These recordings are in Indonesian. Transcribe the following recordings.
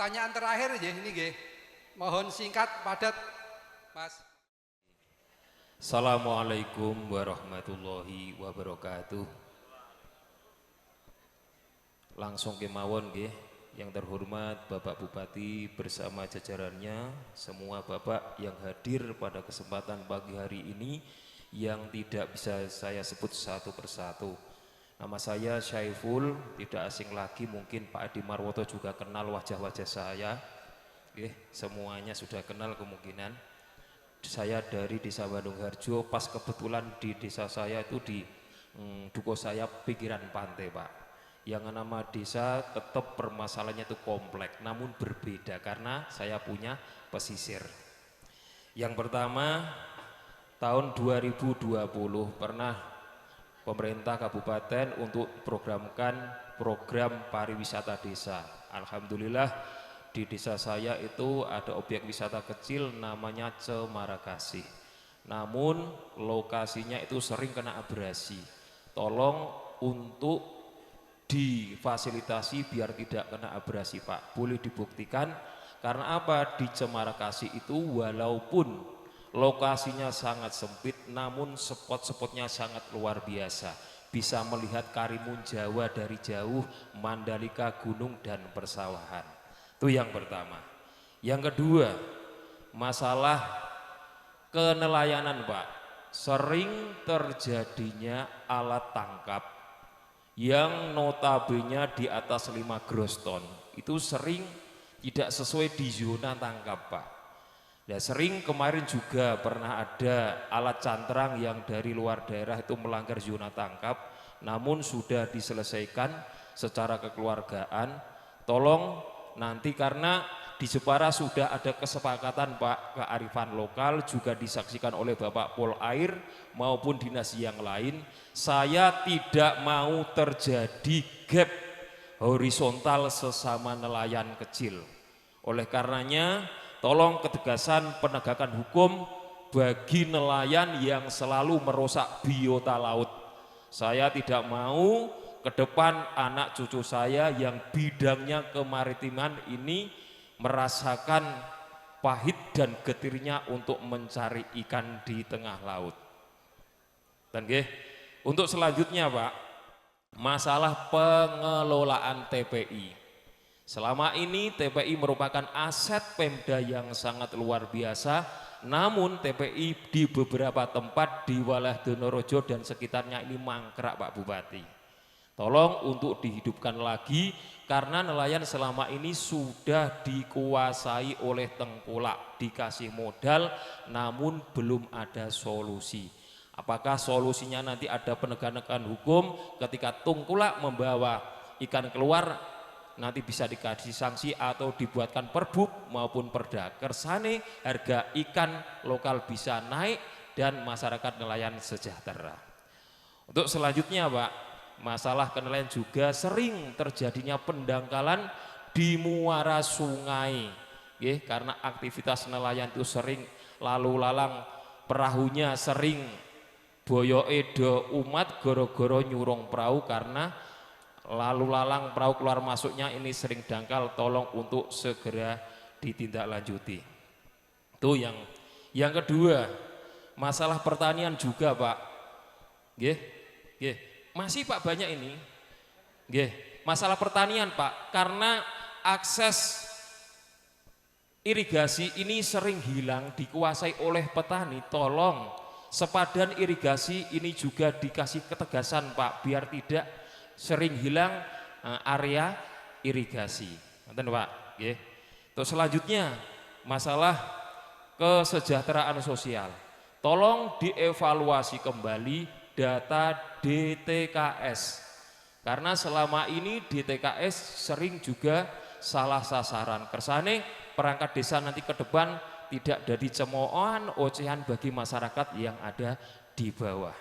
Pertanyaan terakhir ya ini nggih. Mohon singkat padat, Mas. Assalamualaikum warahmatullahi wabarakatuh. Langsung kemawon nggih, yang terhormat Bapak Bupati bersama jajarannya, semua Bapak yang hadir pada kesempatan pagi hari ini yang tidak bisa saya sebut satu persatu. Nama saya Syaiful, tidak asing lagi, mungkin Pak Adi Marwoto juga kenal wajah-wajah saya. Semuanya sudah kenal kemungkinan. Saya dari Desa Bandung Harjo, pas kebetulan di desa saya itu di Duko saya pinggiran pantai Pak. Yang nama desa tetap permasalahannya itu kompleks, namun berbeda karena saya punya pesisir. Yang pertama, tahun 2020 pernah pemerintah kabupaten untuk programkan program pariwisata desa. Alhamdulillah di desa saya itu ada objek wisata kecil namanya Cemara Kasih. Namun lokasinya itu sering kena abrasi. Tolong untuk difasilitasi biar tidak kena abrasi Pak. Boleh dibuktikan karena apa? Di Cemara Kasih itu walaupun lokasinya sangat sempit, namun spot-spotnya sangat luar biasa. Bisa melihat Karimun Jawa dari jauh, Mandalika, gunung dan persawahan. Itu yang pertama. Yang kedua, masalah kenelayanan Pak. Sering terjadinya alat tangkap yang notabene di atas 5 gross ton. Itu sering tidak sesuai di zona tangkap Pak. Ya sering kemarin juga pernah ada alat cantrang yang dari luar daerah itu melanggar zona tangkap, namun sudah diselesaikan secara kekeluargaan. Tolong nanti karena di Jepara sudah ada kesepakatan Pak, kearifan lokal juga disaksikan oleh Bapak Polair maupun dinas yang lain. Saya tidak mau terjadi gap horizontal sesama nelayan kecil. Oleh karenanya tolong ketegasan penegakan hukum bagi nelayan yang selalu merusak biota laut. Saya tidak mau ke depan anak cucu saya yang bidangnya kemaritiman ini merasakan pahit dan getirnya untuk mencari ikan di tengah laut. Dan untuk selanjutnya Pak, masalah pengelolaan TPI. Selama ini TPI merupakan aset Pemda yang sangat luar biasa, namun TPI di beberapa tempat di wilayah Donorojo dan sekitarnya ini mangkrak Pak Bupati. Tolong untuk dihidupkan lagi karena nelayan selama ini sudah dikuasai oleh tengkulak, dikasih modal namun belum ada solusi. Apakah solusinya nanti ada penegakan hukum ketika tengkulak membawa ikan keluar nanti bisa dikasih sanksi atau dibuatkan perbuk maupun perda. Kersane harga ikan lokal bisa naik dan masyarakat nelayan sejahtera. Untuk selanjutnya Pak, masalah kenelayan juga sering terjadinya pendangkalan di muara sungai. Karena aktivitas nelayan itu sering lalu lalang, perahunya sering boyo edo umat goro-goro nyurung perahu karena lalu lalang perahu keluar masuknya ini sering dangkal. Tolong untuk segera ditindaklanjuti. Itu yang kedua, masalah pertanian juga Pak. Masih Pak banyak ini. Masalah pertanian Pak, karena akses irigasi ini sering hilang dikuasai oleh petani. Tolong sepadan irigasi ini juga dikasih ketegasan Pak biar tidak sering hilang area irigasi. Nonton Pak, Terus selanjutnya masalah kesejahteraan sosial. Tolong dievaluasi kembali data DTKS. Karena selama ini DTKS sering juga salah sasaran. Kersane perangkat desa nanti ke depan tidak jadi cemoohan ocehan bagi masyarakat yang ada di bawah.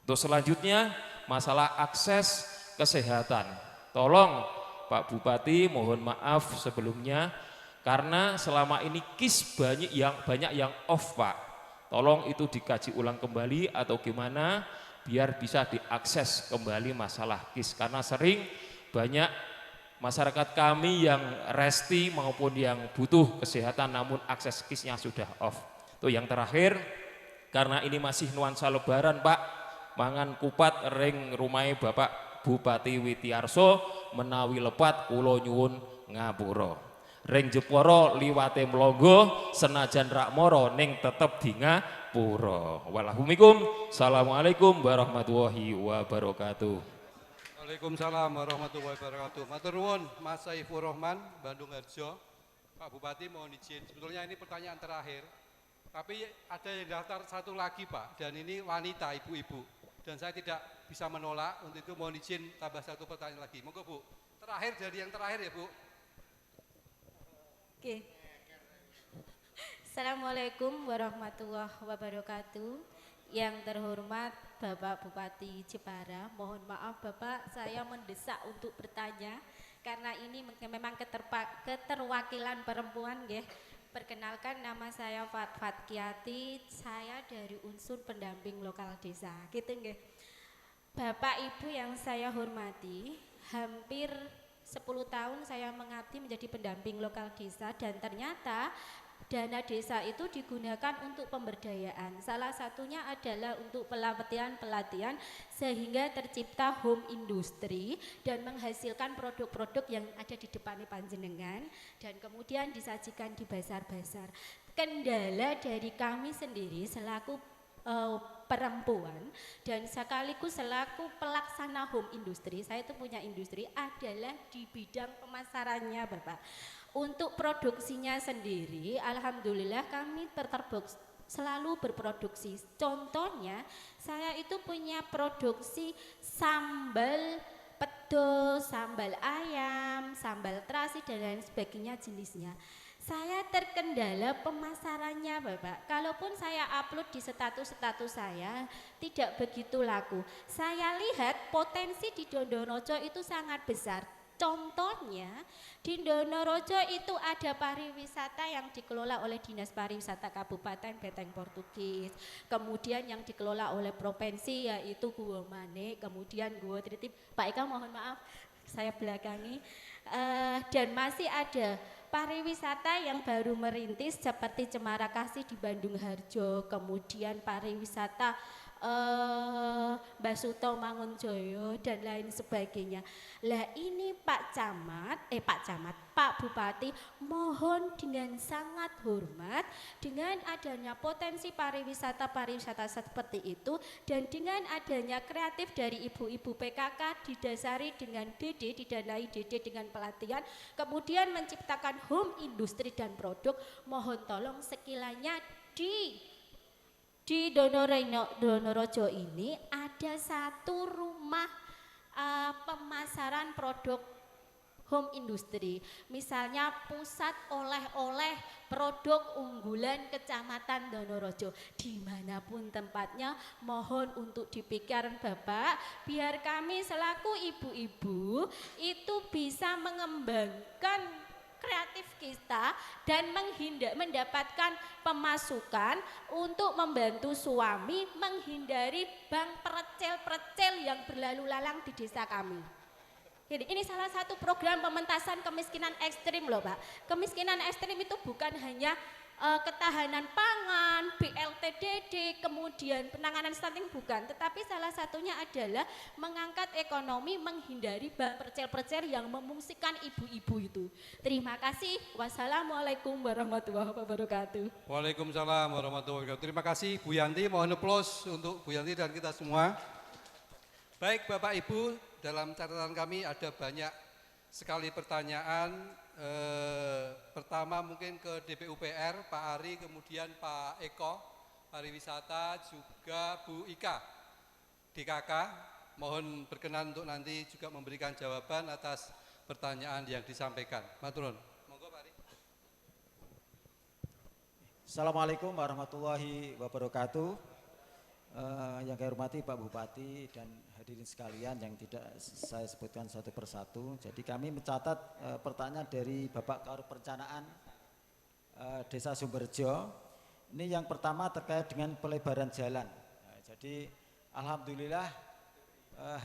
Untuk selanjutnya masalah akses kesehatan. Tolong Pak Bupati, mohon maaf sebelumnya karena selama ini KIS banyak yang off Pak. Tolong itu dikaji ulang kembali atau gimana biar bisa diakses kembali masalah KIS karena sering banyak masyarakat kami yang resti maupun yang butuh kesehatan namun akses kisnya sudah off. Tuh yang terakhir, karena ini masih nuansa lebaran Pak, mangan kupat ring rumai Bapak Bupati Witiarso menawi lepat kula nyuwun ngapura. Ring Jepara liwate mlonggo senajan rak mara ning tetep di ngapura. Walahumikum. Assalamualaikum warahmatullahi wabarakatuh. Waalaikumsalam warahmatullahi wabarakatuh. Matur nuwun Mas Saifur Rahman, Bandung Harjo. Pak Bupati mohon izin, sebetulnya ini pertanyaan terakhir. Tapi ada yang daftar satu lagi Pak, dan ini wanita, ibu-ibu. Dan saya tidak bisa menolak, untuk itu mohon izin tambah satu pertanyaan lagi. Monggo Bu, terakhir jadi yang terakhir ya Bu. Oke. Assalamualaikum warahmatullahi wabarakatuh. Yang terhormat Bapak Bupati Jepara, mohon maaf Bapak, saya mendesak untuk bertanya karena ini memang keterwakilan perempuan nggih. Perkenalkan, nama saya Fatkiati, saya dari unsur pendamping lokal desa. Gitu nggih. Bapak Ibu yang saya hormati, hampir 10 tahun saya mengabdi menjadi pendamping lokal desa dan ternyata dana desa itu digunakan untuk pemberdayaan. Salah satunya adalah untuk pelatihan sehingga tercipta home industry dan menghasilkan produk-produk yang ada di depan panjenengan dan kemudian disajikan di bazar-bazar. Kendala dari kami sendiri selaku perempuan dan sekaligus selaku pelaksana home industry, saya itu punya industri adalah di bidang pemasarannya Bapak. Untuk produksinya sendiri, alhamdulillah kami selalu berproduksi. Contohnya, saya itu punya produksi sambal pedo, sambal ayam, sambal terasi dan lain sebagainya jenisnya. Saya terkendala pemasarannya Bapak. Kalaupun saya upload di status saya tidak begitu laku. Saya lihat potensi di Dondorojo itu sangat besar. Contohnya di Dondorojo itu ada pariwisata yang dikelola oleh Dinas Pariwisata Kabupaten Beteng Portugis. Kemudian yang dikelola oleh provinsi yaitu Guo Mane, kemudian Guo Tritip. Pak Eka mohon maaf saya belakangi. Dan masih ada pariwisata yang baru merintis seperti Cemara Kasih di Bandung Harjo, kemudian pariwisata Basuto Mangunjoyo dan lain sebagainya. Lah ini Pak Bupati mohon dengan sangat hormat dengan adanya potensi pariwisata seperti itu dan dengan adanya kreatif dari ibu-ibu PKK didasari dengan didanai dengan pelatihan, kemudian menciptakan home industri dan produk, mohon tolong sekiranya di Dondorojo ini ada satu rumah pemasaran produk home industry, misalnya pusat oleh-oleh produk unggulan Kecamatan Dondorojo, dimanapun tempatnya, mohon untuk dipikirkan Bapak, biar kami selaku ibu-ibu itu bisa mengembangkan kreatif kita dan mendapatkan pemasukan untuk membantu suami menghindari bank perecel-perecel yang berlalu lalang di desa kami. Jadi ini salah satu program pementasan kemiskinan ekstrim loh Pak. Kemiskinan ekstrim itu bukan hanya ketahanan pangan, BLTDD, kemudian penanganan stunting bukan, tetapi salah satunya adalah mengangkat ekonomi, menghindari percel-percel yang memungsikan ibu-ibu itu. Terima kasih. Wassalamualaikum warahmatullahi wabarakatuh. Waalaikumsalam warahmatullahi wabarakatuh. Terima kasih Bu Yanti, mohon aplaus untuk Bu Yanti dan kita semua. Baik Bapak Ibu, dalam catatan kami ada banyak sekali pertanyaan. Pertama mungkin ke DPUPR, Pak Ari, kemudian Pak Eko, pariwisata, juga Bu Ika, DKK. Mohon berkenan untuk nanti juga memberikan jawaban atas pertanyaan yang disampaikan. Matur nuwun. Monggo Pak Ari. Assalamualaikum warahmatullahi wabarakatuh. Yang saya hormati Pak Bupati dan hadirin sekalian yang tidak saya sebutkan satu persatu. Jadi kami mencatat pertanyaan dari Bapak Kadif Perencanaan Desa Sumberjo. Ini yang pertama terkait dengan pelebaran jalan. Jadi alhamdulillah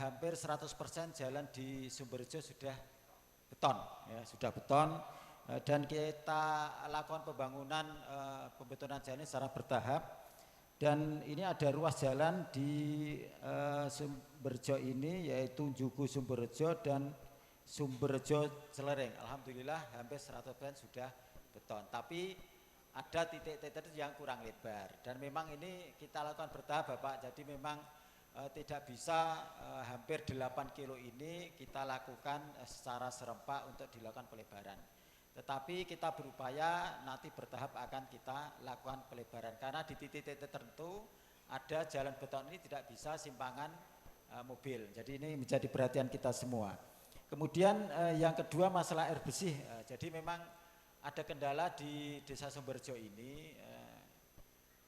hampir 100% jalan di Sumberjo sudah beton, ya, sudah beton. Dan kita lakukan pembangunan pembetonan jalan secara bertahap. Dan ini ada ruas jalan di Sumberjo ini, yaitu Juku Sumberjo dan Sumberjo Celereng. Alhamdulillah hampir 100% sudah beton. Tapi ada titik-titik yang kurang lebar. Dan memang ini kita lakukan bertahap Bapak. Jadi memang tidak bisa hampir 8 kilo ini kita lakukan secara serempak untuk dilakukan pelebaran. Tetapi kita berupaya nanti bertahap akan kita lakukan pelebaran. Karena di titik-titik tertentu ada jalan beton ini tidak bisa simpangan mobil. Jadi ini menjadi perhatian kita semua. Kemudian yang kedua masalah air bersih. Jadi memang ada kendala di Desa Sumberjo ini.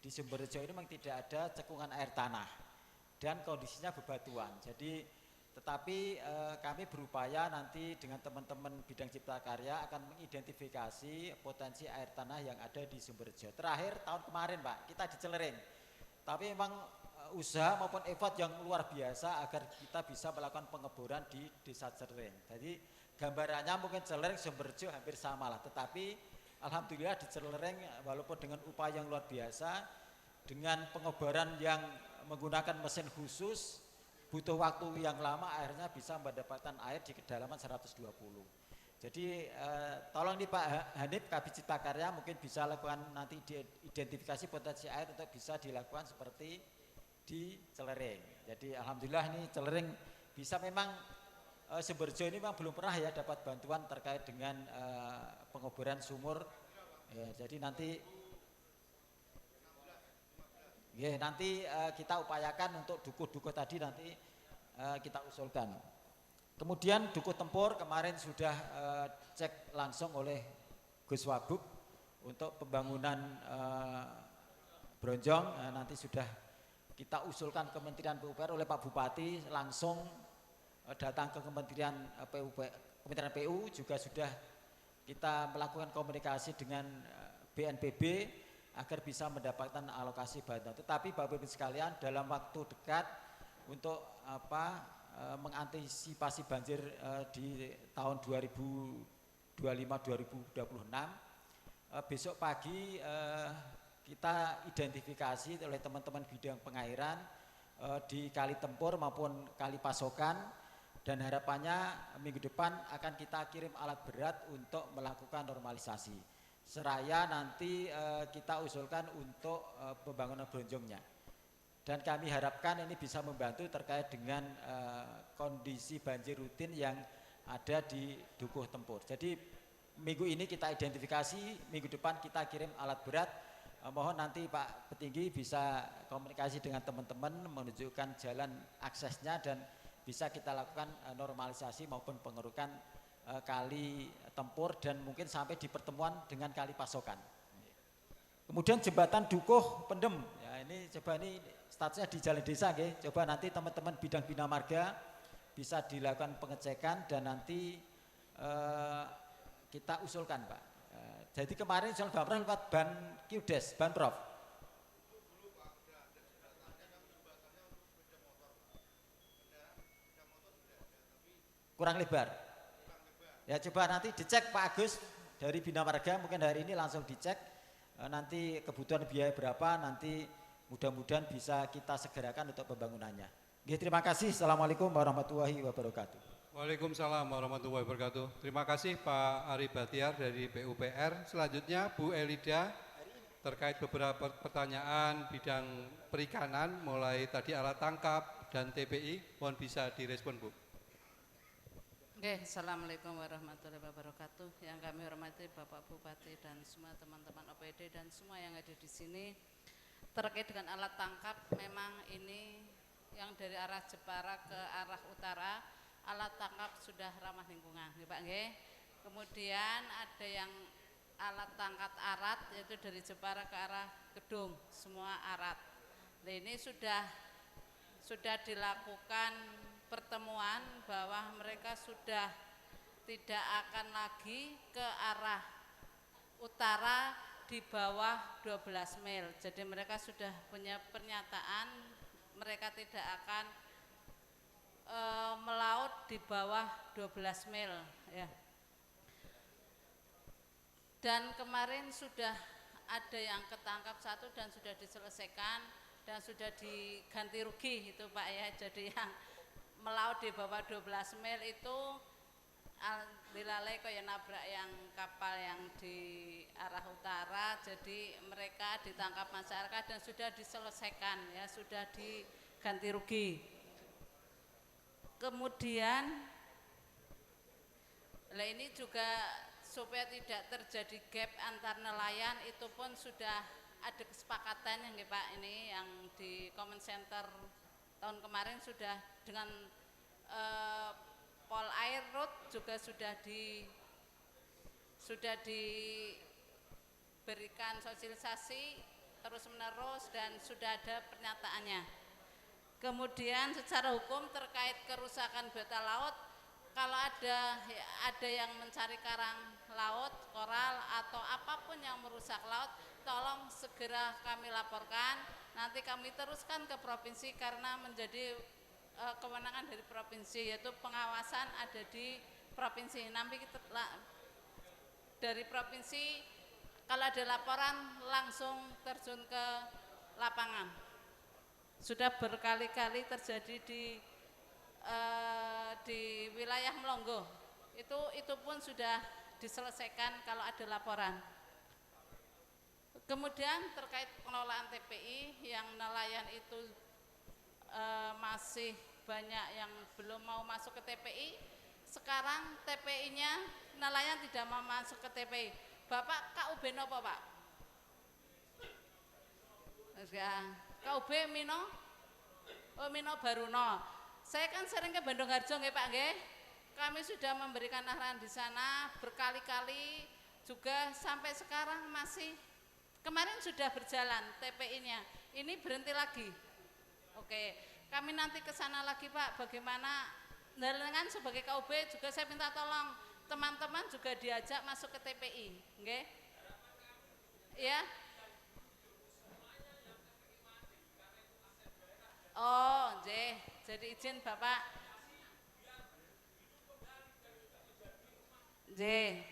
Di Sumberjo ini memang tidak ada cekungan air tanah dan kondisinya bebatuan. Jadi tetapi kami berupaya nanti dengan teman-teman bidang cipta karya akan mengidentifikasi potensi air tanah yang ada di Sumberjo. Terakhir tahun kemarin Pak, kita di Celereng. Tapi memang usaha maupun effort yang luar biasa agar kita bisa melakukan pengeboran di Desa Celereng. Jadi gambarannya mungkin Celereng Sumberjo hampir sama lah. Tetapi alhamdulillah di Celereng walaupun dengan upaya yang luar biasa, dengan pengeboran yang menggunakan mesin khusus, butuh waktu yang lama akhirnya bisa mendapatkan air di kedalaman 120. Jadi tolong nih Pak Hanif Kabid Cipta Karya mungkin bisa lakukan nanti identifikasi potensi air untuk bisa dilakukan seperti di Celereng. Jadi alhamdulillah ini Celereng bisa memang Sumberjo ini memang belum pernah ya dapat bantuan terkait dengan pengeboran sumur. Ya, jadi nanti kita upayakan untuk dukuh-dukuh tadi nanti kita usulkan. Kemudian dukuh tempur kemarin sudah cek langsung oleh Gus Wabub untuk pembangunan Bronjong. Nanti sudah kita usulkan Kementerian PUPR oleh Pak Bupati langsung datang ke Kementerian PU juga sudah kita melakukan komunikasi dengan BNPB agar bisa mendapatkan alokasi bantuan. Tetapi Bapak Ibu sekalian dalam waktu dekat untuk mengantisipasi banjir di tahun 2025-2026 besok pagi kita identifikasi oleh teman-teman bidang pengairan di Kali Tempur maupun Kali Pasokan dan harapannya minggu depan akan kita kirim alat berat untuk melakukan normalisasi. Seraya nanti kita usulkan untuk pembangunan Bronjongnya. Dan kami harapkan ini bisa membantu terkait dengan kondisi banjir rutin yang ada di Dukuh Tempur. Jadi minggu ini kita identifikasi, minggu depan kita kirim alat berat. Mohon nanti Pak Petinggi bisa komunikasi dengan teman-teman menunjukkan jalan aksesnya dan bisa kita lakukan normalisasi maupun pengerukan Kali Tempur dan mungkin sampai di pertemuan dengan Kali Pasokan. Kemudian jembatan Dukuh Pendem, ya ini coba ini statusnya di jalan desa, okay? Coba nanti teman-teman bidang bina marga bisa dilakukan pengecekan dan nanti kita usulkan Pak. Jadi kemarin soal Bapak lewat ban Qdes, ban Prof. Kurang lebar. Ya coba nanti dicek Pak Agus dari Bina Marga, mungkin hari ini langsung dicek nanti kebutuhan biaya berapa, nanti mudah-mudahan bisa kita segerakan untuk pembangunannya. Oke, terima kasih. Assalamualaikum warahmatullahi wabarakatuh. Waalaikumsalam warahmatullahi wabarakatuh. Terima kasih Pak Ari Batiar dari PUPR. Selanjutnya Bu Elida terkait beberapa pertanyaan bidang perikanan mulai tadi alat tangkap dan TPI. Mohon bisa direspon Bu. Oke, Assalamualaikum warahmatullahi wabarakatuh. Yang kami hormati Bapak Bupati dan semua teman-teman OPD dan semua yang ada di sini. Terkait dengan alat tangkap, memang ini yang dari arah Jepara ke arah utara, alat tangkap sudah ramah lingkungan, ya Pak nggih. Kemudian ada yang alat tangkap arat, yaitu dari Jepara ke arah Gedung, semua arat. Nah, ini sudah dilakukan pertemuan bahwa mereka sudah tidak akan lagi ke arah utara di bawah 12 mil. Jadi mereka sudah punya pernyataan mereka tidak akan melaut di bawah 12 mil ya. Dan kemarin sudah ada yang ketangkap 1 dan sudah diselesaikan dan sudah diganti rugi itu Pak ya. Jadi yang melaut di bawah 12 mil itu dilalai kayak nabrak yang kapal yang di arah utara, jadi mereka ditangkap masyarakat dan sudah diselesaikan ya, sudah diganti rugi. Kemudian ini juga supaya tidak terjadi gap antar nelayan, itu pun sudah ada kesepakatan yang Pak ini yang di Common Center tahun kemarin sudah dengan Pol Air Road juga sudah diberikan sosialisasi terus menerus dan sudah ada pernyataannya. Kemudian secara hukum terkait kerusakan biota laut, kalau ada yang mencari karang laut, koral atau apapun yang merusak laut, tolong segera kami laporkan. Nanti kami teruskan ke provinsi karena menjadi kewenangan dari provinsi, yaitu pengawasan ada di provinsi. Nanti kita dari provinsi kalau ada laporan langsung terjun ke lapangan. Sudah berkali-kali terjadi di wilayah Melongo. Itu pun sudah diselesaikan kalau ada laporan. Kemudian terkait pengelolaan TPI yang nelayan itu masih banyak yang belum mau masuk ke TPI. Sekarang TPI-nya nelayan tidak mau masuk ke TPI. Bapak KUB nopo Pak? KUB Mino? Oh Mino Baruno. Saya kan sering ke Bandung Harjo nggih Pak nggih. Kami sudah memberikan arahan di sana berkali-kali juga sampai sekarang masih. Kemarin sudah berjalan TPI-nya. Ini berhenti lagi. Oke, kami nanti ke sana lagi Pak, bagaimana dengan sebagai KUB juga saya minta tolong teman-teman juga diajak masuk ke TPI, nggih? Ya. Oh, nggih. Jadi izin Bapak. Nggih.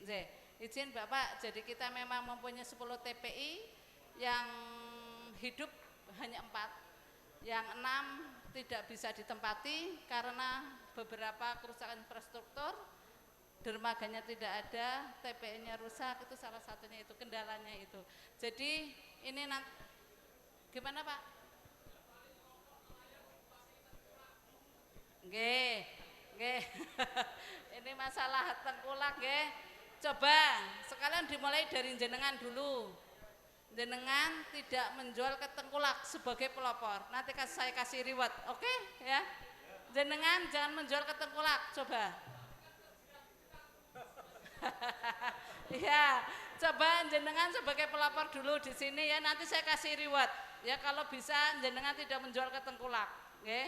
Nggih. Izin Bapak, jadi kita memang mempunyai 10 TPI yang hidup hanya 4. Yang 6 tidak bisa ditempati karena beberapa kerusakan infrastruktur, dermaganya tidak ada, TPI-nya rusak, itu salah satunya itu, kendalanya itu. Jadi ini nanti, gimana Pak? Nggih, nggih. Ini masalah tengkulak nggih. Coba sekalian dimulai dari jenengan dulu. Jenengan tidak menjual ke tengkulak sebagai pelopor. Nanti saya kasih reward, oke? Ya. Jenengan jangan menjual ke tengkulak, coba. Iya, coba jenengan sebagai pelopor dulu di sini ya. Nanti saya kasih reward. Ya kalau bisa jenengan tidak menjual ke tengkulak, oke?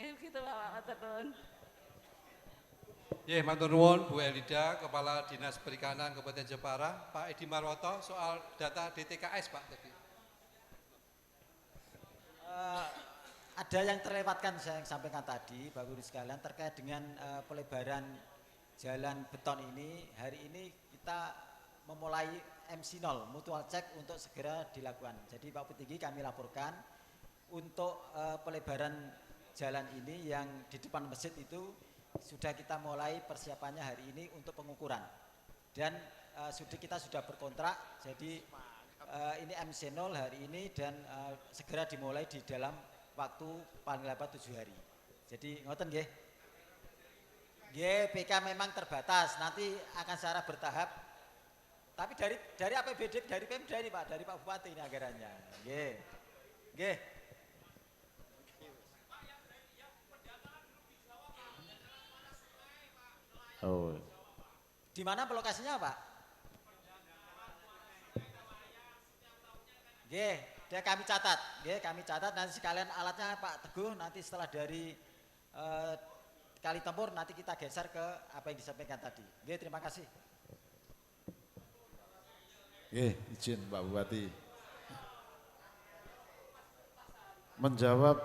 Gitu Bapak, matur nuwun. Ya, matur nuwun Bu Elida, Kepala Dinas Perikanan Kabupaten Jepara. Pak Edi Marwoto soal data DTKS Pak tadi. Ada yang terlewatkan saya yang sampaikan tadi, Bapak Ibu sekalian, terkait dengan pelebaran jalan beton ini. Hari ini kita memulai MC0, mutual check untuk segera dilakukan. Jadi Pak Petinggi kami laporkan untuk pelebaran jalan ini yang di depan masjid itu sudah kita mulai persiapannya hari ini untuk pengukuran dan kita sudah berkontrak, jadi ini MC0 hari ini dan segera dimulai di dalam waktu paling lambat 7 hari. Jadi ngoten nggih. Nggih, PK memang terbatas, nanti akan secara bertahap. Tapi dari APBD, dari Pemda ini Pak, dari Pak Bupati ini anggarannya. Nggih. Nggih. Oh. Di mana lokasinya Pak? Nggih, dia kami catat. Nggih, kami catat nanti sekalian alatnya Pak Teguh nanti setelah dari Kali Tempur nanti kita geser ke apa yang disampaikan tadi. Nggih, terima kasih. Nggih, izin Pak Bupati. Menjawab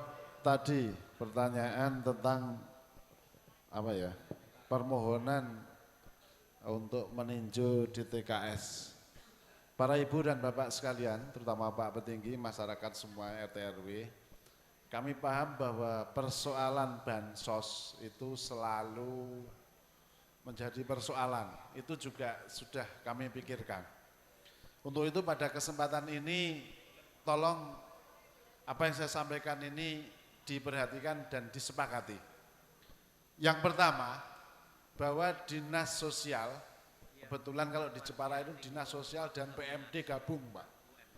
tadi pertanyaan tentang apa ya? Permohonan untuk meninjau DTKS. Para ibu dan bapak sekalian, terutama Pak Petinggi, masyarakat semua RT RW, kami paham bahwa persoalan bansos itu selalu menjadi persoalan. Itu juga sudah kami pikirkan. Untuk itu pada kesempatan ini tolong apa yang saya sampaikan ini diperhatikan dan disepakati. Yang pertama, bahwa dinas sosial, kebetulan kalau di Jepara itu dinas sosial dan PMD gabung Pak.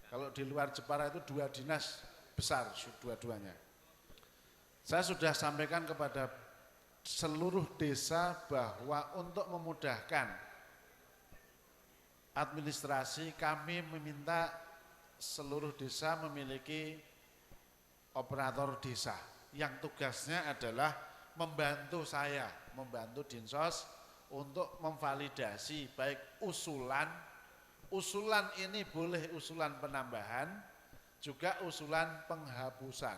Kalau di luar Jepara itu dua dinas besar dua-duanya. Saya sudah sampaikan kepada seluruh desa bahwa untuk memudahkan administrasi kami meminta seluruh desa memiliki operator desa yang tugasnya adalah membantu saya, membantu Dinsos untuk memvalidasi baik usulan ini boleh usulan penambahan, juga usulan penghapusan.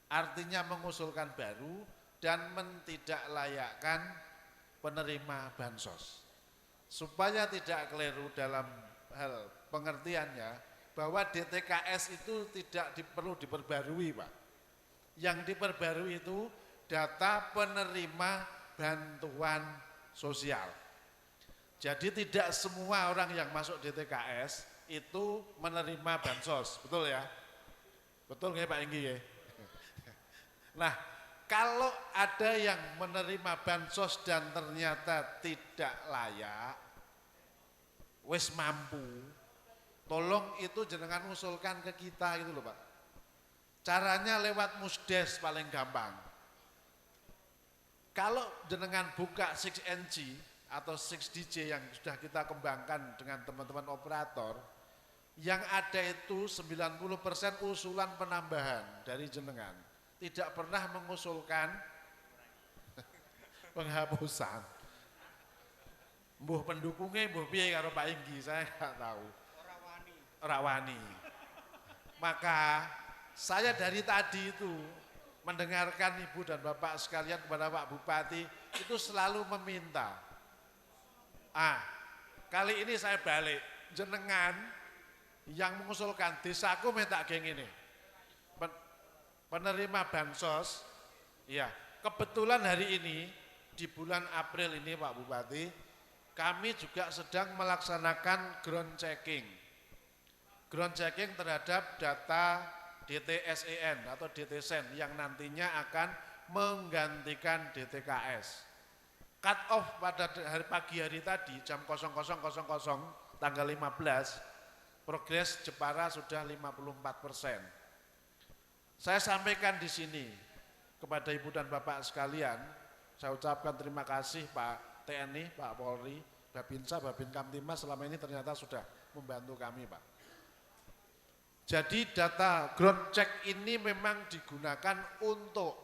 Artinya mengusulkan baru dan mentidaklayakkan penerima bansos. Supaya tidak keliru dalam hal pengertiannya bahwa DTKS itu tidak perlu diperbarui Pak. Yang diperbarui itu data penerima bantuan sosial. Jadi tidak semua orang yang masuk DTKS itu menerima bansos, betul ya? Betul nggak Pak Enggi ya? Nah, kalau ada yang menerima bansos dan ternyata tidak layak, wis mampu, tolong itu jenengan usulkan ke kita gitu loh Pak. Caranya lewat Musdes paling gampang. Kalau jenengan buka 6NG atau 6DJ yang sudah kita kembangkan dengan teman-teman operator, yang ada itu 90% usulan penambahan dari jenengan. Tidak pernah mengusulkan penghapusan. Mbuh pendukungnya, mbuh piye karo Pak Inggi, saya nggak tahu. Ora wani. Maka saya dari tadi itu mendengarkan Ibu dan Bapak sekalian kepada Pak Bupati itu selalu meminta. Kali ini saya balik, jenengan yang mengusulkan desaku minta geng ini. Penerima bansos, ya kebetulan hari ini di bulan April ini Pak Bupati, kami juga sedang melaksanakan ground checking terhadap data DTSEN atau DTSEN yang nantinya akan menggantikan DTKS. Cut off pada pagi hari tadi jam 00.00 tanggal 15, progres Jepara sudah 54%. Saya sampaikan di sini kepada Ibu dan Bapak sekalian, saya ucapkan terima kasih Pak TNI, Pak Polri, Babinsa, Babin Kamtimas selama ini ternyata sudah membantu kami Pak. Jadi data ground check ini memang digunakan untuk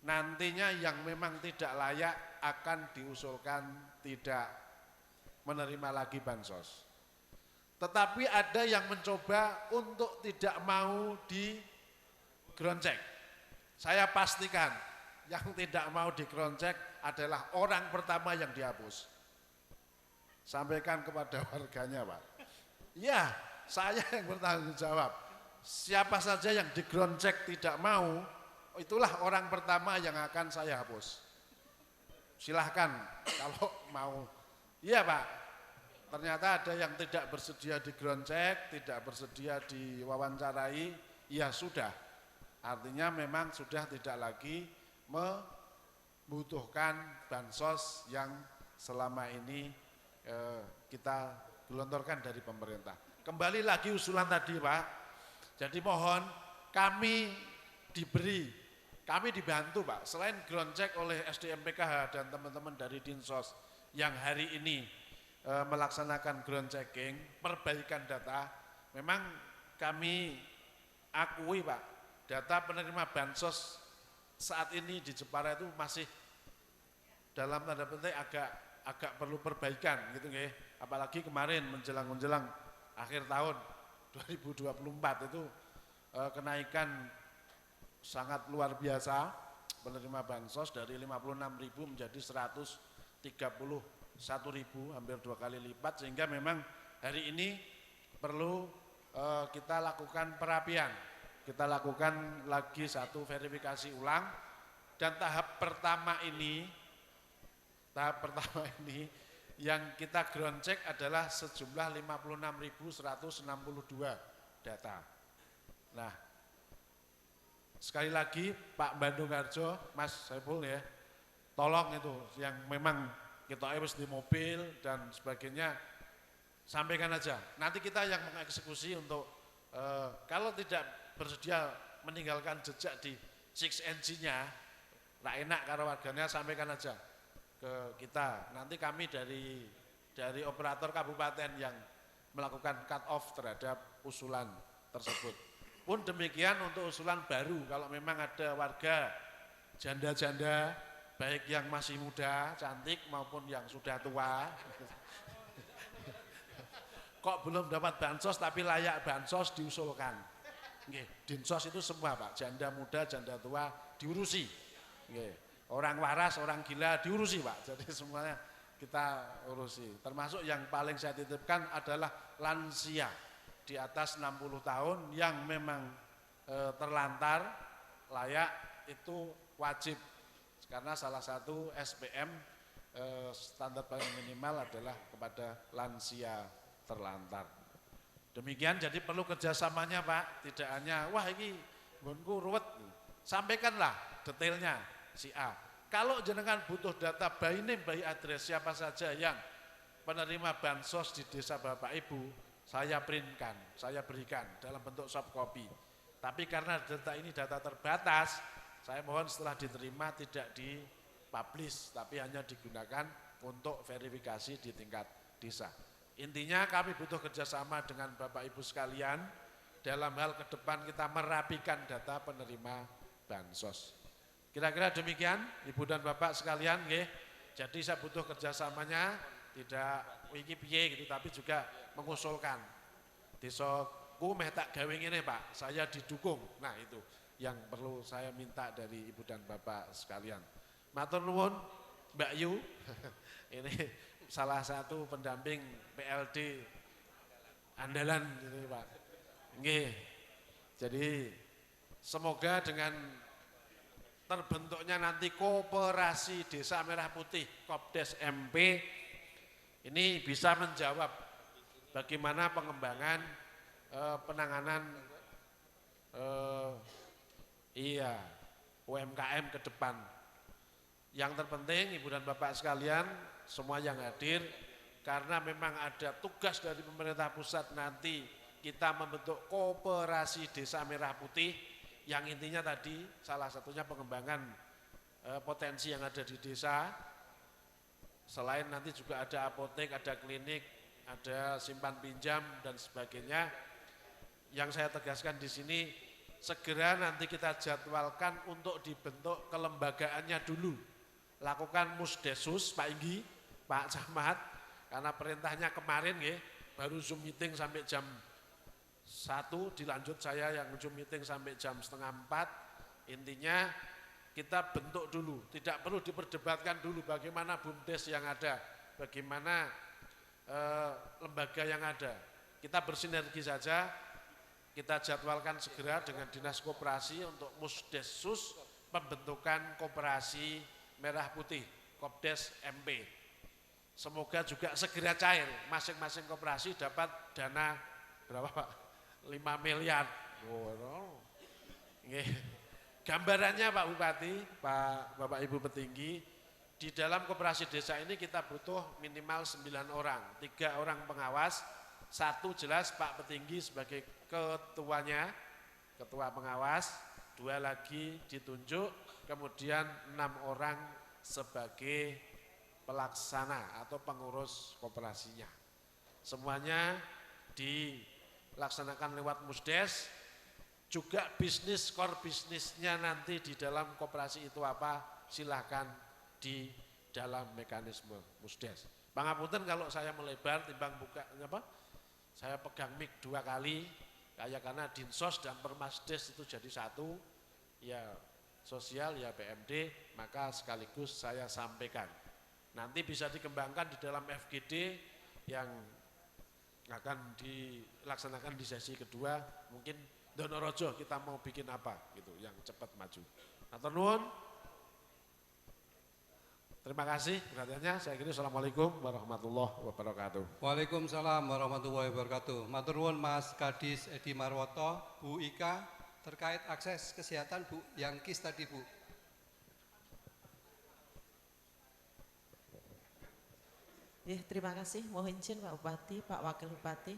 nantinya yang memang tidak layak akan diusulkan tidak menerima lagi bansos. Tetapi ada yang mencoba untuk tidak mau di ground check. Saya pastikan yang tidak mau di ground check adalah orang pertama yang dihapus. Sampaikan kepada warganya Pak. Ya, saya yang bertanggung jawab. Siapa saja yang di ground check tidak mau, itulah orang pertama yang akan saya hapus. Silahkan kalau mau. Iya Pak, ternyata ada yang tidak bersedia di ground check, tidak bersedia diwawancarai, ya sudah. Artinya memang sudah tidak lagi membutuhkan bansos yang selama ini kita gelontorkan dari pemerintah. Kembali lagi usulan tadi Pak, jadi mohon kami dibantu Pak, selain ground check oleh SDM PKH dan teman-teman dari Dinsos yang hari ini melaksanakan ground checking, perbaikan data, memang kami akui Pak, data penerima bansos saat ini di Jepara itu masih dalam tanda petik agak perlu perbaikan gitu nggih. Apalagi kemarin menjelang akhir tahun 2024 itu kenaikan sangat luar biasa penerima bansos dari 56.000 menjadi 130 1.000, hampir 2 kali lipat, sehingga memang hari ini perlu kita lakukan perapian, kita lakukan lagi satu verifikasi ulang, dan tahap pertama ini yang kita ground check adalah sejumlah 56.162 data. Nah, sekali lagi Pak Bandung Harjo, Mas Saiful ya, tolong itu yang memang kita harus di mobil dan sebagainya, sampaikan aja. Nanti kita yang mengeksekusi untuk kalau tidak bersedia meninggalkan jejak di 6NG-nya, tak enak karo warganya, sampaikan aja ke kita. Nanti kami dari operator kabupaten yang melakukan cut off terhadap usulan tersebut. Pun demikian untuk usulan baru, kalau memang ada warga janda-janda, baik yang masih muda, cantik maupun yang sudah tua, kok belum dapat bansos tapi layak bansos, diusulkan. Dinsos itu semua Pak, janda muda, janda tua diurusi. Orang waras, orang gila diurusi Pak, jadi semuanya kita urusi. Termasuk yang paling saya titipkan adalah lansia di atas 60 tahun yang memang terlantar layak, itu wajib, karena salah satu SPM standar paling minimal adalah kepada lansia terlantar. Demikian, jadi perlu kerjasamanya Pak, tidak hanya wah ini gonku ruwet, sampaikanlah detailnya si A. Kalau jenengan butuh data by name, by address, siapa saja yang penerima bansos di desa Bapak Ibu, saya printkan, saya berikan dalam bentuk soft copy. Tapi karena data ini data terbatas, saya mohon setelah diterima tidak dipublish, tapi hanya digunakan untuk verifikasi di tingkat desa. Intinya kami butuh kerjasama dengan Bapak Ibu sekalian dalam hal ke depan kita merapikan data penerima bansos. Kira-kira demikian Ibu dan Bapak sekalian, nggih. Jadi saya butuh kerjasamanya, tidak iki piye gitu, tapi juga mengusulkan desaku meh tak gawe ngene Pak, saya didukung. Nah itu yang perlu saya minta dari Ibu dan Bapak sekalian. Matur nuwun Mbak Yu, ini salah satu pendamping PLD andalan ini Pak. Nggih. Jadi semoga dengan terbentuknya nanti Koperasi Desa Merah Putih Kopdes MP ini bisa menjawab bagaimana pengembangan penanganan UMKM ke depan. Yang terpenting Ibu dan Bapak sekalian, semua yang hadir, karena memang ada tugas dari pemerintah pusat nanti kita membentuk Koperasi Desa Merah Putih yang intinya tadi salah satunya pengembangan potensi yang ada di desa. Selain nanti juga ada apotek, ada klinik, ada simpan pinjam dan sebagainya. Yang saya tegaskan di sini, segera nanti kita jadwalkan untuk dibentuk kelembagaannya dulu. Lakukan musdesus Pak Inggi, Pak Camat, karena perintahnya kemarin ya, baru Zoom meeting sampai jam 1, dilanjut saya yang Zoom meeting sampai jam 3:30. Intinya kita bentuk dulu, tidak perlu diperdebatkan dulu bagaimana BUMDes yang ada, bagaimana lembaga yang ada. Kita bersinergi saja, kita jadwalkan segera dengan Dinas Koperasi untuk musdesus pembentukan Koperasi Merah Putih, Kopdes MP. Semoga juga segera cair, masing-masing koperasi dapat dana berapa Pak? 5 miliar. Oh, gambarannya Pak Bupati, Bapak Ibu petinggi, di dalam koperasi desa ini kita butuh minimal 9 orang, 3 orang pengawas, 1 jelas Pak Petinggi sebagai ketuanya, ketua pengawas, 2 lagi ditunjuk, kemudian 6 orang sebagai pelaksana atau pengurus koperasinya. Semuanya dilaksanakan lewat musdes. Juga bisnis, core bisnisnya nanti di dalam koperasi itu apa, silakan di dalam mekanisme musdes. Pangapunten kalau saya melebar timbang buka apa, saya pegang mic 2 kali, kayak karena Dinsos dan Permasdes itu jadi satu, ya sosial ya PMD, maka sekaligus saya sampaikan nanti bisa dikembangkan di dalam FGD yang akan dilaksanakan di sesi kedua. Mungkin Donorojo kita mau bikin apa gitu yang cepat maju. Matur nuwun. Terima kasih perhatiannya. Saya kira Assalamualaikum warahmatullahi wabarakatuh. Waalaikumsalam warahmatullahi wabarakatuh. Matur nuwun Mas Kadis Edi Marwoto, Bu Ika, terkait akses kesehatan Bu, yang KIS tadi Bu. Terima kasih, mohon izin Pak Bupati, Pak Wakil Bupati.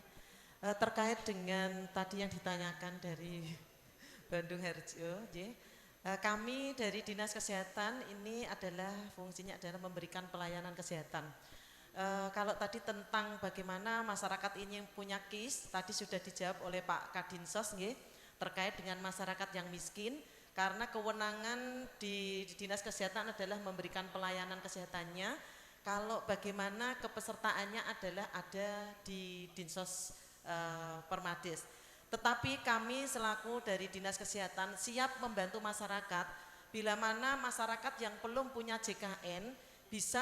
Terkait dengan tadi yang ditanyakan dari Bandung Harjo, kami dari Dinas Kesehatan ini adalah fungsinya adalah memberikan pelayanan kesehatan. Kalau tadi tentang bagaimana masyarakat ini yang punya KIS, tadi sudah dijawab oleh Pak Kadinsos, terkait dengan masyarakat yang miskin, karena kewenangan di Dinas Kesehatan adalah memberikan pelayanan kesehatannya. Kalau bagaimana kepesertaannya adalah ada di Dinsos Permades. Tetapi kami selaku dari Dinas Kesehatan siap membantu masyarakat bila mana masyarakat yang belum punya JKN bisa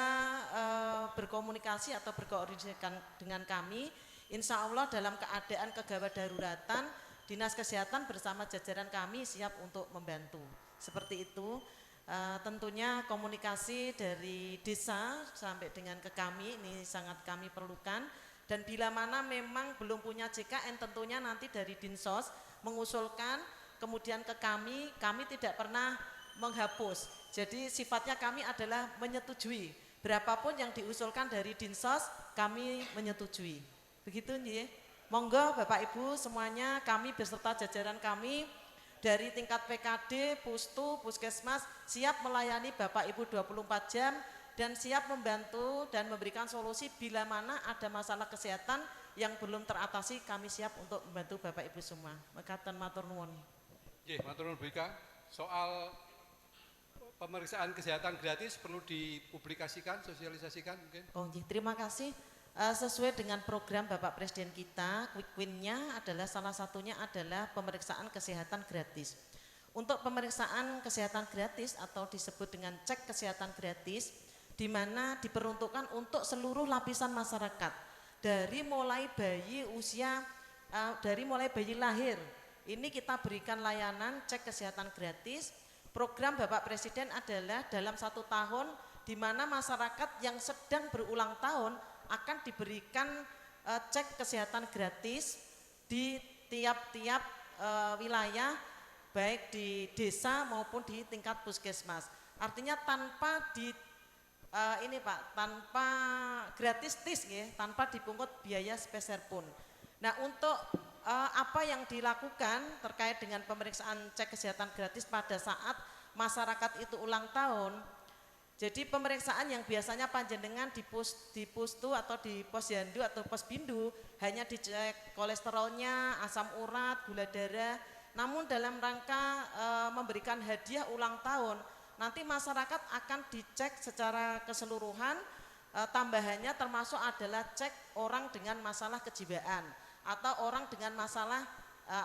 berkomunikasi atau berkoordinasi dengan kami. Insya Allah dalam keadaan kegawat daruratan Dinas Kesehatan bersama jajaran kami siap untuk membantu. Seperti itu. Tentunya komunikasi dari desa sampai dengan ke kami ini sangat kami perlukan, dan bila mana memang belum punya JKN tentunya nanti dari Dinsos mengusulkan kemudian ke kami tidak pernah menghapus. Jadi sifatnya kami adalah menyetujui, berapapun yang diusulkan dari Dinsos kami menyetujui. Begitu nih. Monggo Bapak Ibu semuanya, kami beserta jajaran kami dari tingkat PKD, Pustu, Puskesmas siap melayani Bapak Ibu 24 jam dan siap membantu dan memberikan solusi bila mana ada masalah kesehatan yang belum teratasi, kami siap untuk membantu Bapak Ibu semua. Mekaten matur nuwun. Nggih, matur nuwun Bu Ika. Soal pemeriksaan kesehatan gratis perlu dipublikasikan, sosialisasikan mungkin. Oh, terima kasih. Sesuai dengan program Bapak Presiden kita, quick win-nya adalah salah satunya adalah pemeriksaan kesehatan gratis. Untuk pemeriksaan kesehatan gratis atau disebut dengan cek kesehatan gratis, di mana diperuntukkan untuk seluruh lapisan masyarakat, dari mulai bayi dari mulai bayi lahir, ini kita berikan layanan cek kesehatan gratis. Program Bapak Presiden adalah dalam 1 tahun, di mana masyarakat yang sedang berulang tahun akan diberikan cek kesehatan gratis di tiap-tiap wilayah, baik di desa maupun di tingkat puskesmas. Artinya tanpa tanpa gratis tanpa dipungut biaya sepeser pun. Nah, untuk apa yang dilakukan terkait dengan pemeriksaan cek kesehatan gratis pada saat masyarakat itu ulang tahun. Jadi pemeriksaan yang biasanya panjenengan di Pustu atau di Posyandu atau Posbindu hanya dicek kolesterolnya, asam urat, gula darah. Namun dalam rangka memberikan hadiah ulang tahun, nanti masyarakat akan dicek secara keseluruhan. Tambahannya termasuk adalah cek orang dengan masalah kejiwaan atau orang dengan masalah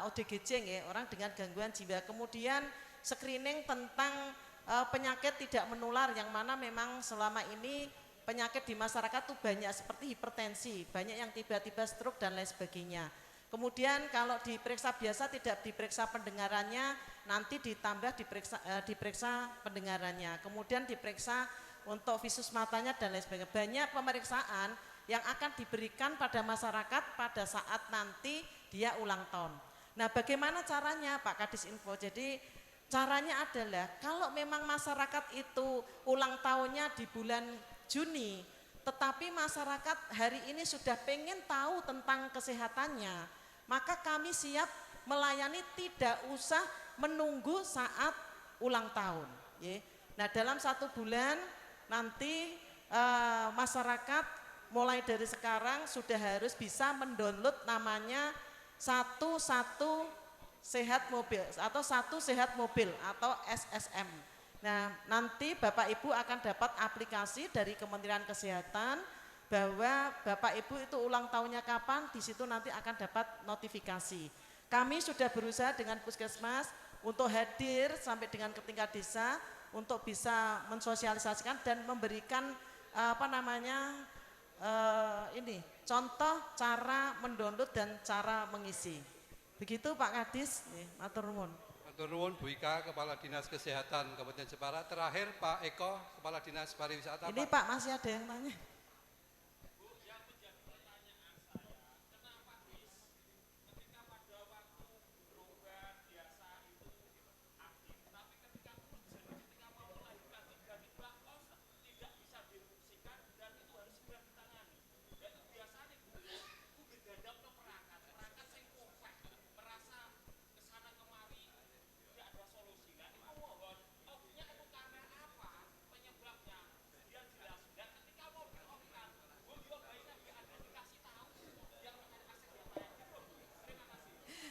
ODGJ, orang dengan gangguan jiwa. Kemudian screening tentang penyakit tidak menular yang mana memang selama ini penyakit di masyarakat tuh banyak seperti hipertensi, banyak yang tiba-tiba stroke dan lain sebagainya. Kemudian kalau diperiksa biasa tidak diperiksa pendengarannya, nanti ditambah diperiksa pendengarannya. Kemudian diperiksa untuk visus matanya dan lain sebagainya. Banyak pemeriksaan yang akan diberikan pada masyarakat pada saat nanti dia ulang tahun. Nah, bagaimana caranya Pak Kadis Info? Jadi caranya adalah kalau memang masyarakat itu ulang tahunnya di bulan Juni, tetapi masyarakat hari ini sudah pengen tahu tentang kesehatannya, maka kami siap melayani tidak usah menunggu saat ulang tahun. Nah, dalam 1 bulan nanti masyarakat mulai dari sekarang sudah harus bisa mendownload namanya satu sehat mobil atau satu sehat mobil atau SSM. Nah, nanti Bapak Ibu akan dapat aplikasi dari Kementerian Kesehatan bahwa Bapak Ibu itu ulang tahunnya kapan, di situ nanti akan dapat notifikasi. Kami sudah berusaha dengan Puskesmas untuk hadir sampai dengan ke tingkat desa untuk bisa mensosialisasikan dan memberikan apa namanya ini contoh cara mendownload dan cara mengisi. Begitu Pak Kadis, matur nuwun. Matur nuwun Bu Ika, Kepala Dinas Kesehatan Kabupaten Jepara. Terakhir Pak Eko, Kepala Dinas Pariwisata. Ini Pak masih ada yang tanya.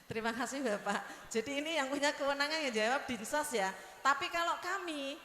Terima kasih Bapak. Jadi ini yang punya kewenangan yang jawab Dinsos ya. Tapi kalau kami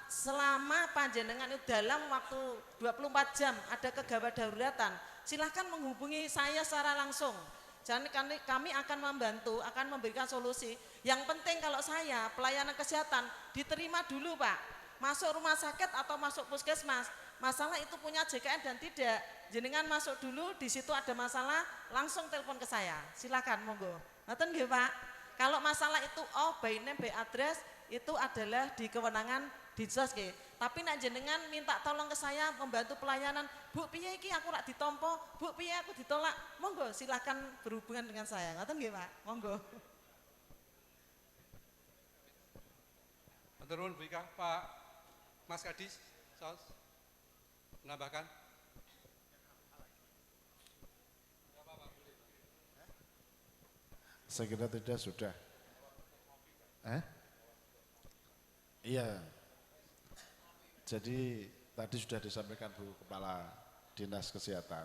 selama panjenengan itu dalam waktu 24 jam ada kegawat daruratan, silahkan menghubungi saya secara langsung. Jadi kami akan membantu, akan memberikan solusi. Yang penting kalau saya pelayanan kesehatan diterima dulu Pak. Masuk rumah sakit atau masuk puskesmas. Masalah itu punya JKN dan tidak. Jenengan masuk dulu, di situ ada masalah, langsung telepon ke saya. Silakan, monggo. Ngoten nggih, Pak. Kalau masalah itu by name, by address itu adalah di kewenangan Dinsos nggih. Tapi nek jenengan minta tolong ke saya membantu pelayanan, Bu piye iki aku rak ditompo, Bu piye aku ditolak, monggo silakan berhubungan dengan saya. Ngoten nggih, Pak. Monggo. Matur nuwun Bu Ika. Pak Mas Kadis, Saus. Menambahkan? Saya kira tidak sudah. Iya. Jadi tadi sudah disampaikan Bu Kepala Dinas Kesehatan.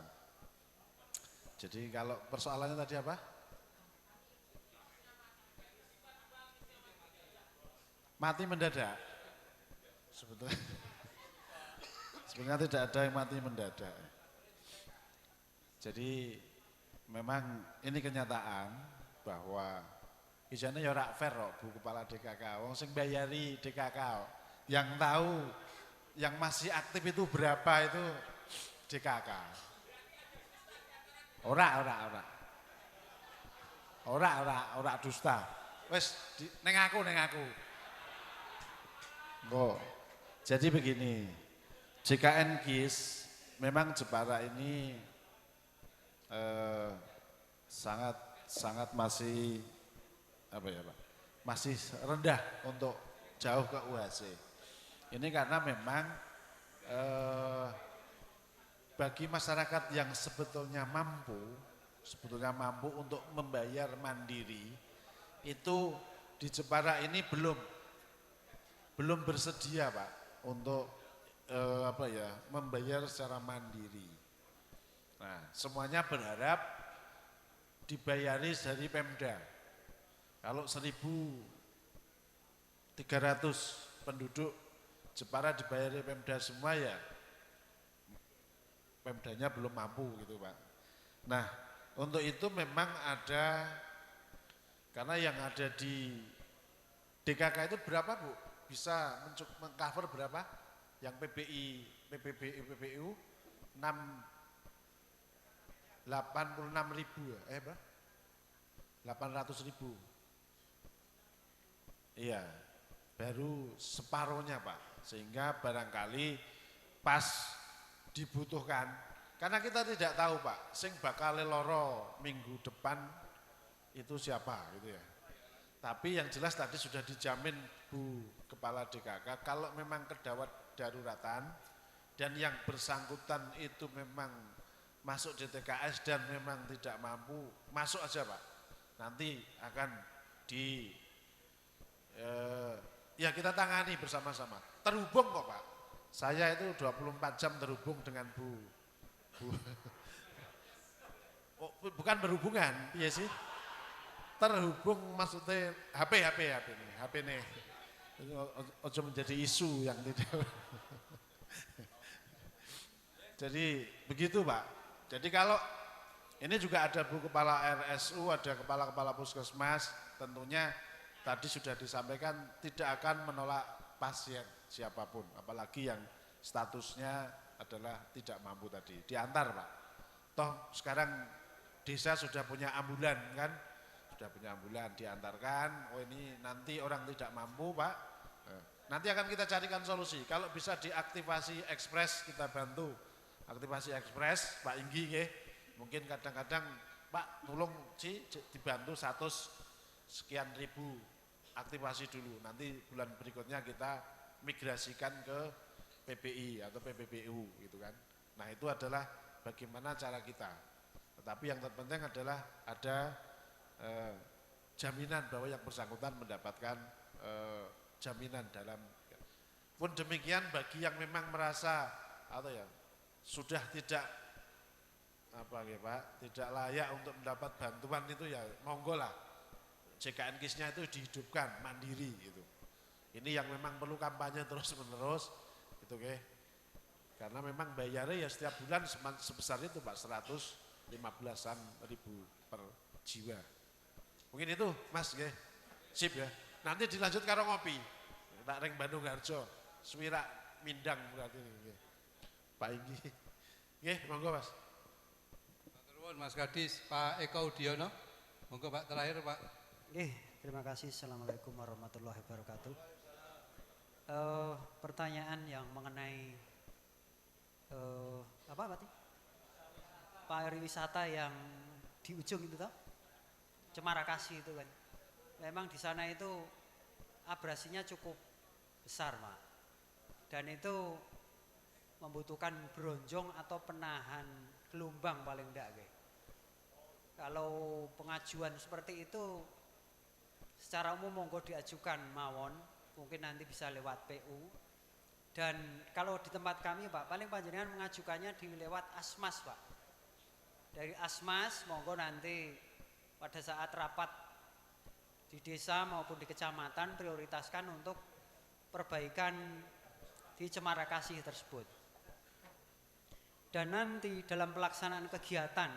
Jadi kalau persoalannya tadi apa? Mati mendadak. Sebenarnya tidak ada yang mati mendadak. Jadi memang ini kenyataan bahwa isane ya ora fair kok Bu Kepala DKK. Wong sing bayari DKK. Yang tahu yang masih aktif itu berapa itu DKK. Ora dusta. Wes neng aku. Kok. Jadi begini. JKN KIS memang Jepara ini sangat masih apa ya Pak? Masih rendah untuk jauh ke UHC. Ini karena memang bagi masyarakat yang sebetulnya mampu untuk membayar mandiri itu di Jepara ini belum bersedia Pak untuk membayar secara mandiri. Nah, semuanya berharap dibayari dari Pemda. Kalau 1.300 penduduk Jepara dibayari Pemda semua ya Pemdanya belum mampu gitu Pak. Nah untuk itu memang ada, karena yang ada di DKK itu berapa Bu? Bisa mengcover berapa? Yang PPBU 86.000 ya, 800.000. Iya, baru separuhnya Pak, sehingga barangkali pas dibutuhkan, karena kita tidak tahu Pak, sing bakal loro minggu depan itu siapa gitu ya. Tapi yang jelas tadi sudah dijamin Bu Kepala DKK, kalau memang kedawat daruratan dan yang bersangkutan itu memang masuk DTKS dan memang tidak mampu, masuk aja Pak. Nanti akan ya kita tangani bersama-sama. Terhubung kok Pak. Saya itu 24 jam terhubung dengan Bu. Oh, bukan berhubungan, iya sih. Terhubung maksudnya HP nih. Ojo menjadi isu yang tidak. Jadi begitu Pak. Jadi kalau ini juga ada Bu Kepala RSU, ada kepala-kepala puskesmas, tentunya tadi sudah disampaikan tidak akan menolak pasien siapapun, apalagi yang statusnya adalah tidak mampu tadi. Diantar Pak. Toh sekarang desa sudah punya ambulan kan, sudah punya ambulan, diantarkan. Oh ini nanti orang tidak mampu Pak, nanti akan kita carikan solusi. Kalau bisa diaktifasi ekspres kita bantu. Aktivasi ekspres Pak Inggi nggih. Mungkin kadang-kadang Pak tolong dibantu 100 sekian ribu aktivasi dulu. Nanti bulan berikutnya kita migrasikan ke PPI atau PPBU gitu kan. Nah itu adalah bagaimana cara kita. Tetapi yang terpenting adalah ada jaminan bahwa yang bersangkutan mendapatkan jaminan dalam. Pun demikian bagi yang memang merasa atau ya sudah tidak apa ya Pak, tidak layak untuk mendapat bantuan itu ya monggo lah. JKN KIS-nya itu dihidupkan mandiri gitu. Ini yang memang perlu kampanye terus-menerus gitu ke. Karena memang bayarnya ya setiap bulan sebesar itu Pak, 115-an ribu per jiwa. Mungkin itu Mas nggih. Sip ya. Nanti dilanjut karo ngopi. Tak ring Bandung Harjo, Suwira Mindang berarti nggih. Pak Inggi. Nggih, monggo Mas. Mas Kadis, Pak Eko Udiono. Monggo Pak terakhir Pak. Terima kasih. Assalamualaikum warahmatullahi wabarakatuh. Pertanyaan yang mengenai apa tadi? Pariwisata yang di ujung itu toh, Cemara Kasih itu kan. Memang di sana itu abrasinya cukup besar Pak. Dan itu membutuhkan bronjong atau penahan gelombang paling enggak kayak. Kalau pengajuan seperti itu secara umum monggo diajukan mawon, mungkin nanti bisa lewat PU. Dan kalau di tempat kami Pak, paling panjenengan mengajukannya di lewat Asmas Pak. Dari Asmas monggo nanti pada saat rapat di desa maupun di kecamatan prioritaskan untuk perbaikan di Cemara Kasih tersebut. Dan nanti dalam pelaksanaan kegiatan,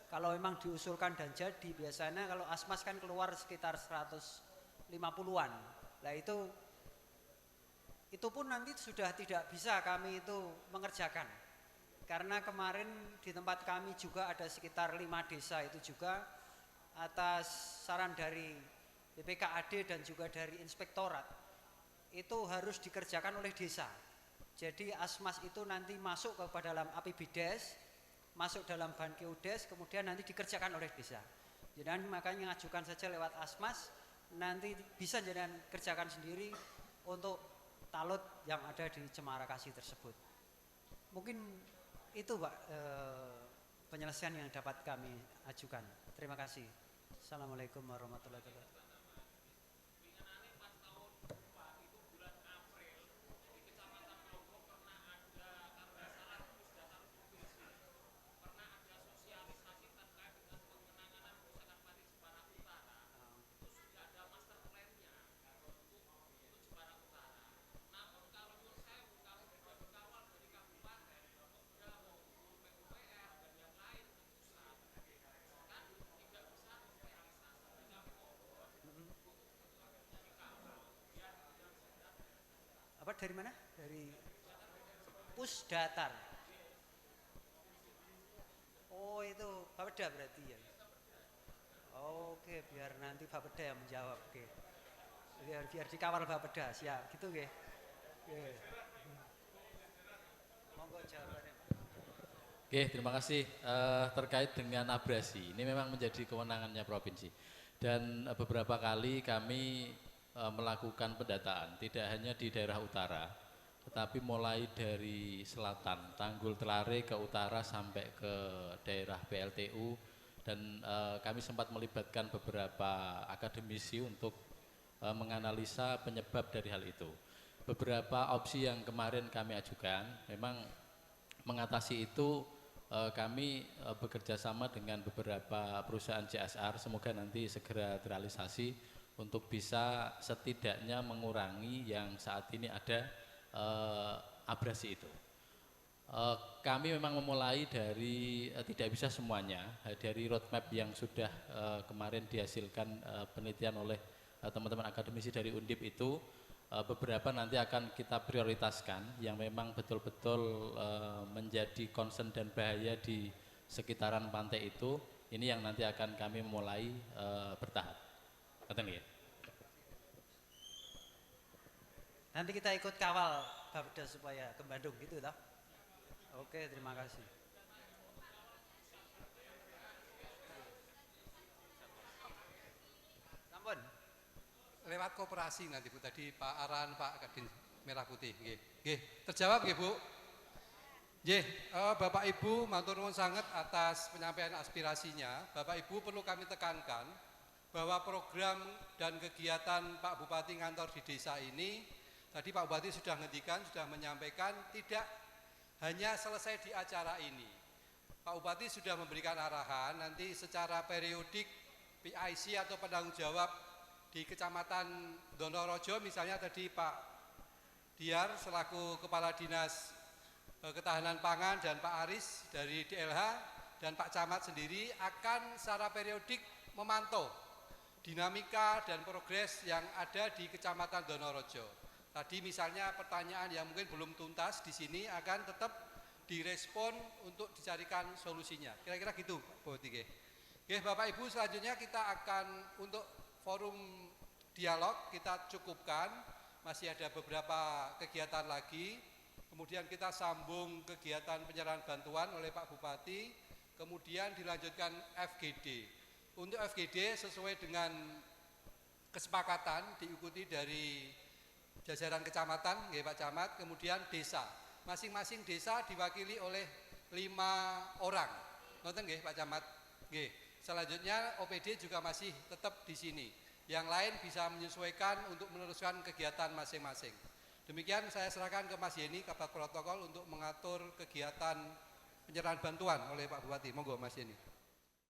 kalau memang diusulkan dan jadi, biasanya kalau Asmas kan keluar sekitar 150-an. Nah itu pun nanti sudah tidak bisa kami itu mengerjakan. Karena kemarin di tempat kami juga ada sekitar 5 desa itu juga atas saran dari BPKAD dan juga dari inspektorat itu harus dikerjakan oleh desa. Jadi Asmas itu nanti masuk kepada dalam APBDes, masuk dalam Bankeudes, kemudian nanti dikerjakan oleh desa. Jadi makanya ngajukan saja lewat Asmas, nanti bisa jangan kerjakan sendiri untuk talut yang ada di Cemara Kasih tersebut. Mungkin itu Pak penyelesaian yang dapat kami ajukan. Terima kasih. Assalamualaikum warahmatullahi wabarakatuh. Apa dari mana? Dari Pusdatar. Oh itu Bapeda berarti ya. Oke, biar nanti Bapeda yang menjawab. Oke. Biar dikawal Bapeda, siap. Gitu nggih. Oke. Monggo jawabannya. Oke, terima kasih. Terkait dengan abrasi, ini memang menjadi kewenangannya provinsi. Dan beberapa kali kami melakukan pendataan, tidak hanya di daerah utara, tetapi mulai dari selatan, Tanggul Telare ke utara sampai ke daerah PLTU, dan kami sempat melibatkan beberapa akademisi untuk menganalisa penyebab dari hal itu. Beberapa opsi yang kemarin kami ajukan, memang mengatasi itu kami bekerja sama dengan beberapa perusahaan CSR, semoga nanti segera terrealisasi untuk bisa setidaknya mengurangi yang saat ini ada abrasi itu. Kami memang memulai dari tidak bisa semuanya, dari roadmap yang sudah kemarin dihasilkan penelitian oleh teman-teman akademisi dari Undip itu, beberapa nanti akan kita prioritaskan yang memang betul-betul menjadi concern dan bahaya di sekitaran pantai itu. Ini yang nanti akan kami mulai bertahap. Ngoten nggih. Nanti kita ikut kawal Bapeda supaya ke Bandung gitu toh. Oke, terima kasih. Sampun. Lewat koperasi nanti Bu, tadi Pak Aran, Pak Kadin Merah Putih. Nggih. Nggih, terjawab nggih Bu? Nggih, Bapak Ibu matur nuwun sangat atas penyampaian aspirasinya. Bapak Ibu perlu kami tekankan bahwa program dan kegiatan Pak Bupati ngantor di desa ini, tadi Pak Bupati sudah ngendikan, sudah menyampaikan tidak hanya selesai di acara ini. Pak Bupati sudah memberikan arahan nanti secara periodik PIC atau penanggung jawab di Kecamatan Donorojo misalnya tadi Pak Diar selaku Kepala Dinas Ketahanan Pangan dan Pak Aris dari DLH dan Pak Camat sendiri akan secara periodik memantau dinamika dan progres yang ada di Kecamatan Donorojo. Tadi misalnya pertanyaan yang mungkin belum tuntas di sini akan tetap direspon untuk dicarikan solusinya. Kira-kira gitu Pak Bupati. Oke, Bapak Ibu selanjutnya kita akan untuk forum dialog kita cukupkan. Masih ada beberapa kegiatan lagi. Kemudian kita sambung kegiatan penyerahan bantuan oleh Pak Bupati. Kemudian dilanjutkan FGD. Untuk FGD sesuai dengan kesepakatan diikuti dari jajaran kecamatan, nggih Pak Camat, kemudian desa. Masing-masing desa diwakili oleh 5 orang. Ngoten nggih Pak Camat? Nggih. Selanjutnya OPD juga masih tetap di sini. Yang lain bisa menyesuaikan untuk meneruskan kegiatan masing-masing. Demikian saya serahkan ke Mas Yeni, Kabak Protokol untuk mengatur kegiatan penyerahan bantuan oleh Pak Bupati. Monggo Mas Yeni.